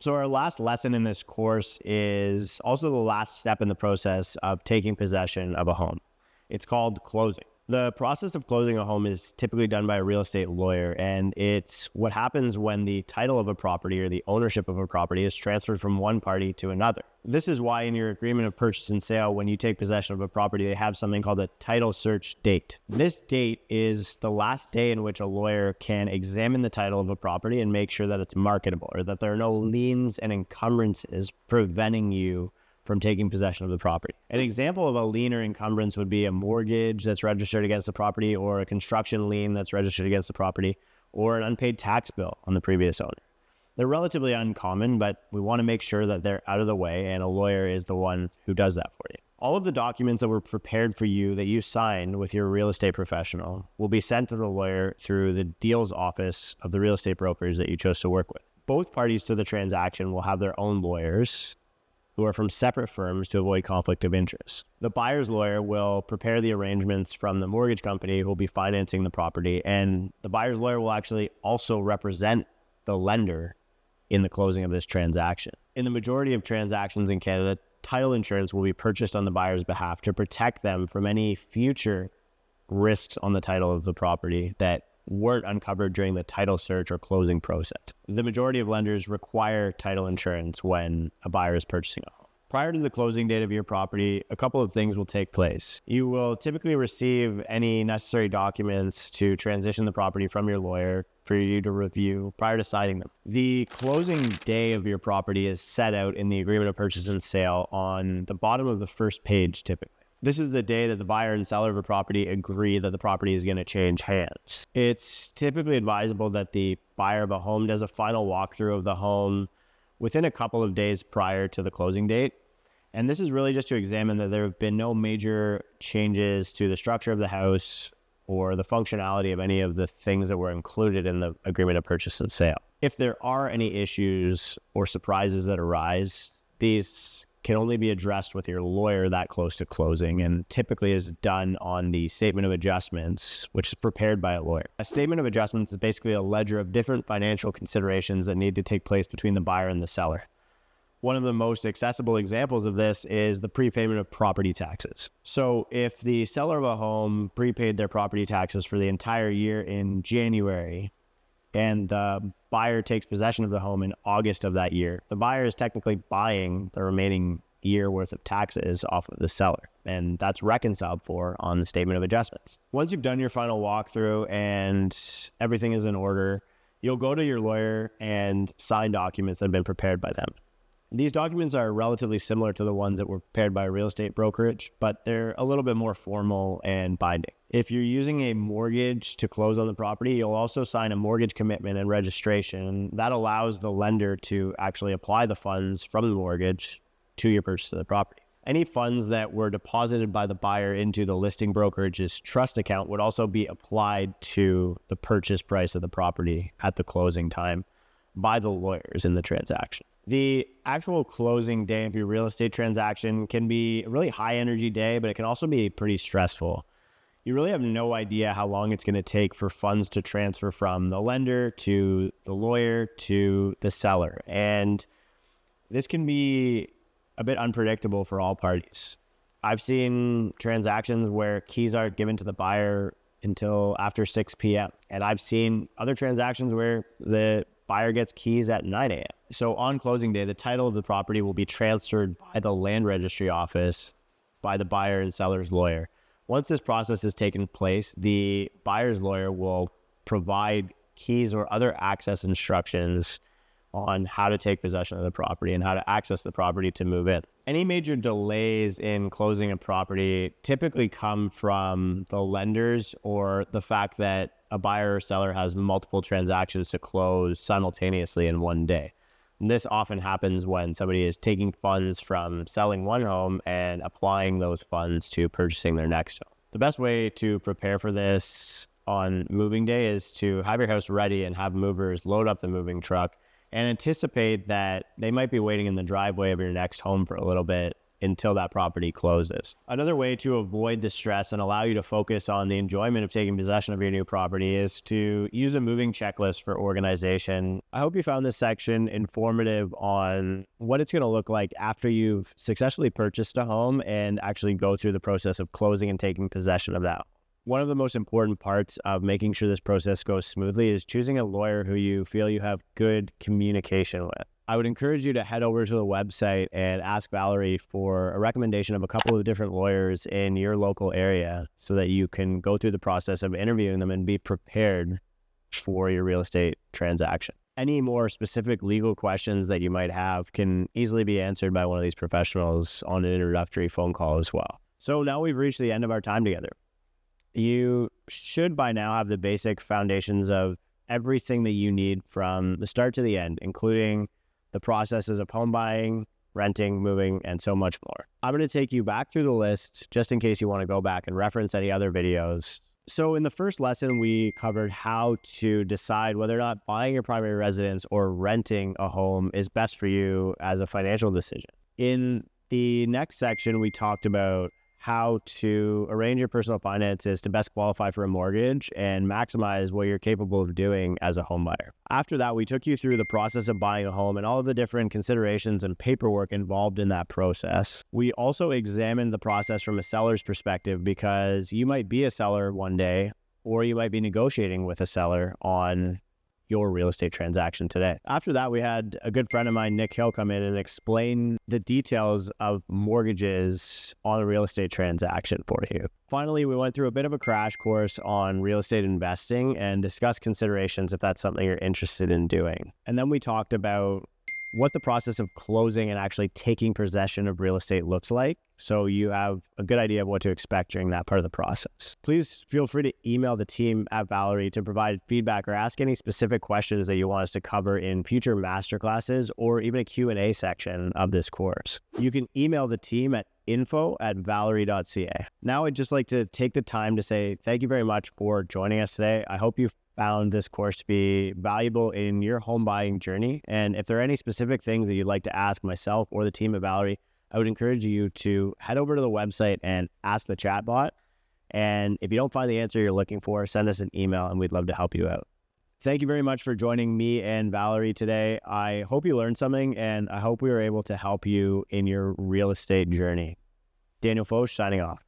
So our last lesson in this course is also the last step in the process of taking possession of a home. It's called closing. The process of closing a home is typically done by a real estate lawyer, and it's what happens when the title of a property or the ownership of a property is transferred from one party to another. This is why in your agreement of purchase and sale, when you take possession of a property, they have something called a title search date. This date is the last day in which a lawyer can examine the title of a property and make sure that it's marketable or that there are no liens and encumbrances preventing you from taking possession of the property. An example of a lien or encumbrance would be a mortgage that's registered against the property, or a construction lien that's registered against the property, or an unpaid tax bill on the previous owner. They're relatively uncommon, but we want to make sure that they're out of the way, and a lawyer is the one who does that for you. All of the documents that were prepared for you that you signed with your real estate professional will be sent to the lawyer through the deals office of the real estate brokers that you chose to work with. Both parties to the transaction will have their own lawyers who are from separate firms to avoid conflict of interest. The buyer's lawyer will prepare the arrangements from the mortgage company who will be financing the property, and the buyer's lawyer will actually also represent the lender in the closing of this transaction. In the majority of transactions in Canada, title insurance will be purchased on the buyer's behalf to protect them from any future risks on the title of the property that weren't uncovered during the title search or closing process. The majority of lenders require title insurance when a buyer is purchasing a home. Prior to the closing date of your property, a couple of things will take place. You will typically receive any necessary documents to transition the property from your lawyer for you to review prior to signing them. The closing day of your property is set out in the agreement of purchase and sale on the bottom of the first page typically. This is the day that the buyer and seller of a property agree that the property is going to change hands. It's typically advisable that the buyer of a home does a final walkthrough of the home within a couple of days prior to the closing date. And this is really just to examine that there have been no major changes to the structure of the house or the functionality of any of the things that were included in the agreement of purchase and sale. If there are any issues or surprises that arise, these can only be addressed with your lawyer that close to closing, and typically is done on the statement of adjustments, which is prepared by a lawyer. A statement of adjustments is basically a ledger of different financial considerations that need to take place between the buyer and the seller. One of the most accessible examples of this is the prepayment of property taxes. So if the seller of a home prepaid their property taxes for the entire year in January, and the buyer takes possession of the home in August of that year, the buyer is technically buying the remaining year worth of taxes off of the seller, and that's reconciled for on the statement of adjustments. Once you've done your final walkthrough and everything is in order, you'll go to your lawyer and sign documents that have been prepared by them. These documents are relatively similar to the ones that were prepared by a real estate brokerage, but they're a little bit more formal and binding. If you're using a mortgage to close on the property, you'll also sign a mortgage commitment and registration. That allows the lender to actually apply the funds from the mortgage to your purchase of the property. Any funds that were deposited by the buyer into the listing brokerage's trust account would also be applied to the purchase price of the property at the closing time by the lawyers in the transaction. The actual closing day of your real estate transaction can be a really high energy day, but it can also be pretty stressful. You really have no idea how long it's going to take for funds to transfer from the lender to the lawyer to the seller. And this can be a bit unpredictable for all parties. I've seen transactions where keys aren't given to the buyer until after 6 p.m. And I've seen other transactions where the buyer gets keys at 9 a.m. So on closing day, the title of the property will be transferred by the land registry office by the buyer and seller's lawyer. Once this process has taken place, the buyer's lawyer will provide keys or other access instructions on how to take possession of the property and how to access the property to move in. Any major delays in closing a property typically come from the lenders or the fact that a buyer or seller has multiple transactions to close simultaneously in one day. And this often happens when somebody is taking funds from selling one home and applying those funds to purchasing their next home. The best way to prepare for this on moving day is to have your house ready and have movers load up the moving truck and anticipate that they might be waiting in the driveway of your next home for a little bit until that property closes. Another way to avoid the stress and allow you to focus on the enjoyment of taking possession of your new property is to use a moving checklist for organization. I hope you found this section informative on what it's going to look like after you've successfully purchased a home and actually go through the process of closing and taking possession of that. One of the most important parts of making sure this process goes smoothly is choosing a lawyer who you feel you have good communication with. I would encourage you to head over to the website and ask Valery for a recommendation of a couple of different lawyers in your local area so that you can go through the process of interviewing them and be prepared for your real estate transaction. Any more specific legal questions that you might have can easily be answered by one of these professionals on an introductory phone call as well. So now we've reached the end of our time together. You should by now have the basic foundations of everything that you need from the start to the end, including the processes of home buying, renting, moving, and so much more. I'm going to take you back through the list just in case you want to go back and reference any other videos. So in the first lesson, we covered how to decide whether or not buying your primary residence or renting a home is best for you as a financial decision. In the next section, we talked about how to arrange your personal finances to best qualify for a mortgage and maximize what you're capable of doing as a home buyer. After that, we took you through the process of buying a home and all of the different considerations and paperwork involved in that process. We also examined the process from a seller's perspective because you might be a seller one day, or you might be negotiating with a seller on your real estate transaction today. After that, we had a good friend of mine, Nick Hill, come in and explain the details of mortgages on a real estate transaction for you. Finally, we went through a bit of a crash course on real estate investing and discussed considerations if that's something you're interested in doing. And then we talked about what the process of closing and actually taking possession of real estate looks like, so you have a good idea of what to expect during that part of the process. Please feel free to email the team at Valery to provide feedback or ask any specific questions that you want us to cover in future masterclasses or even a Q&A section of this course. You can email the team at info@valery.ca. Now I'd just like to take the time to say thank you very much for joining us today. I hope you found this course to be valuable in your home buying journey. And if there are any specific things that you'd like to ask myself or the team at Valery, I would encourage you to head over to the website and ask the chatbot. And if you don't find the answer you're looking for, send us an email and we'd love to help you out. Thank you very much for joining me and Valery today. I hope you learned something and I hope we were able to help you in your real estate journey. Daniel Foch signing off.